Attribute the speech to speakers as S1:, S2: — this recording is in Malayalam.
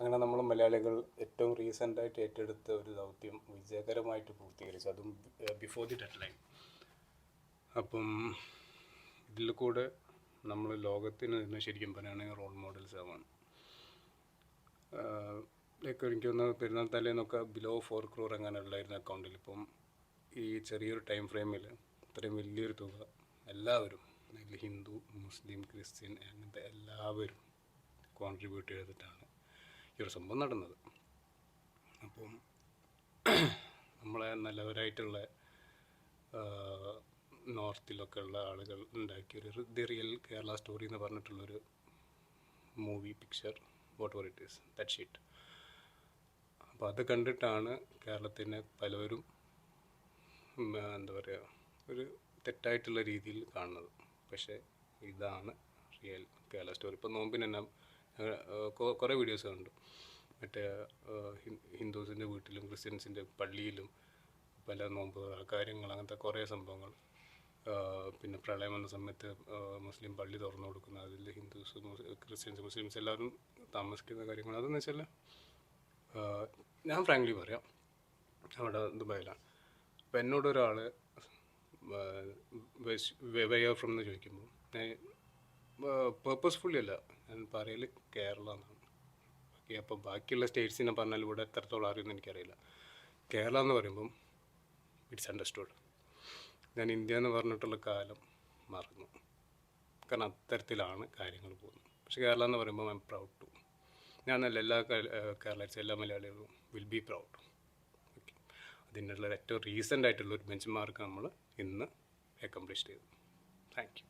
S1: അങ്ങനെ നമ്മൾ മലയാളികൾ ഏറ്റവും റീസെൻ്റായിട്ട് ഏറ്റെടുത്ത ഒരു ദൗത്യം വിജയകരമായിട്ട് പൂർത്തീകരിച്ചു, അതും ബിഫോർ ദി ഡെഡ് ലൈൻ. അപ്പം ഇതിൽ കൂടെ നമ്മൾ ലോകത്തിന് തന്നെ ശരിക്കും പറയുകയാണെങ്കിൽ റോൾ മോഡൽസ് ആവാൻ. ലൈക്ക് എനിക്ക് ഒന്ന് പെരുന്നാൾ തലേന്നൊക്കെ ബിലോ 4 crore അങ്ങനെ ഉള്ളായിരുന്നു അക്കൗണ്ടിൽ. ഇപ്പം ഈ ചെറിയൊരു ടൈം ഫ്രെയിമിൽ ഇത്രയും വലിയൊരു തുക എല്ലാവരും, അതിൽ ഹിന്ദു, മുസ്ലിം, ക്രിസ്ത്യൻ അങ്ങനത്തെ എല്ലാവരും കോൺട്രിബ്യൂട്ട് ചെയ്തിട്ടാണ് ഈ ഒരു സംഭവം നടന്നത്. അപ്പം നമ്മളെ നല്ലവരായിട്ടുള്ള നോർത്തിലൊക്കെ ഉള്ള ആളുകൾ ഉണ്ടാക്കിയൊരു ദി റിയൽ കേരള സ്റ്റോറി എന്ന് പറഞ്ഞിട്ടുള്ളൊരു movie picture, what ever it is, that sheet. അപ്പോൾ അത് കണ്ടിട്ടാണ് കേരളത്തിനെ പലവരും എന്താ പറയുക, ഒരു തെറ്റായിട്ടുള്ള രീതിയിൽ കാണുന്നത്. പക്ഷേ ഇതാണ് റിയൽ കേരള സ്റ്റോറി. ഇപ്പോൾ നോമ്പിന് തന്നെ കുറേ വീഡിയോസ് കണ്ടു. മറ്റേ ഹിന്ദുസിൻ്റെ വീട്ടിലും ക്രിസ്ത്യൻസിൻ്റെ പള്ളിയിലും പല നോമ്പ് കാര്യങ്ങൾ, അങ്ങനത്തെ കുറേ സംഭവങ്ങൾ. പിന്നെ പ്രളയം വന്ന സമയത്ത് മുസ്ലിം പള്ളി തുറന്നു കൊടുക്കുന്ന, അതിൽ ഹിന്ദുസ്, ക്രിസ്ത്യൻസ്, മുസ്ലിംസ് എല്ലാവരും താമസിക്കുന്ന കാര്യങ്ങൾ. അതെന്ന് വെച്ചാൽ ഞാൻ ഫ്രാങ്ക്ലി പറയാം, അവിടെ ദുബായിലാണ്. അപ്പം എന്നോടൊരാൾ വേ ആർ ഫ്രം എന്ന് ചോദിക്കുമ്പോൾ പേർപ്പസ്ഫുള്ളി അല്ല ഞാൻ പറയൽ കേരള എന്നാണ്. ഓക്കെ, അപ്പോൾ ബാക്കിയുള്ള സ്റ്റേറ്റ്സിനെ പറഞ്ഞാൽ ഇവിടെ എത്രത്തോളം അറിയുമെന്ന് എനിക്കറിയില്ല. കേരള എന്ന് പറയുമ്പം ഇറ്റ്സ് അണ്ടർസ്റ്റുഡ്. ഞാൻ ഇന്ത്യ എന്ന് പറഞ്ഞിട്ടുള്ള കാലം മറന്നു, കാരണം അത്തരത്തിലാണ് കാര്യങ്ങൾ പോകുന്നത്. പക്ഷേ കേരള എന്ന് പറയുമ്പോൾ ഐ എം പ്രൗഡ് ടു. ഞാനല്ല, എല്ലാ കേരളീസ്, എല്ലാ മലയാളികളും വിൽ ബി പ്രൗഡ്. ഓക്കെ, അതിനുള്ള ഏറ്റവും റീസെൻ്റ് ആയിട്ടുള്ളൊരു ബെഞ്ച് മാർക്ക് നമ്മൾ ഇന്ന് അക്കംപ്ലിഷ് ചെയ്തു. Thank you.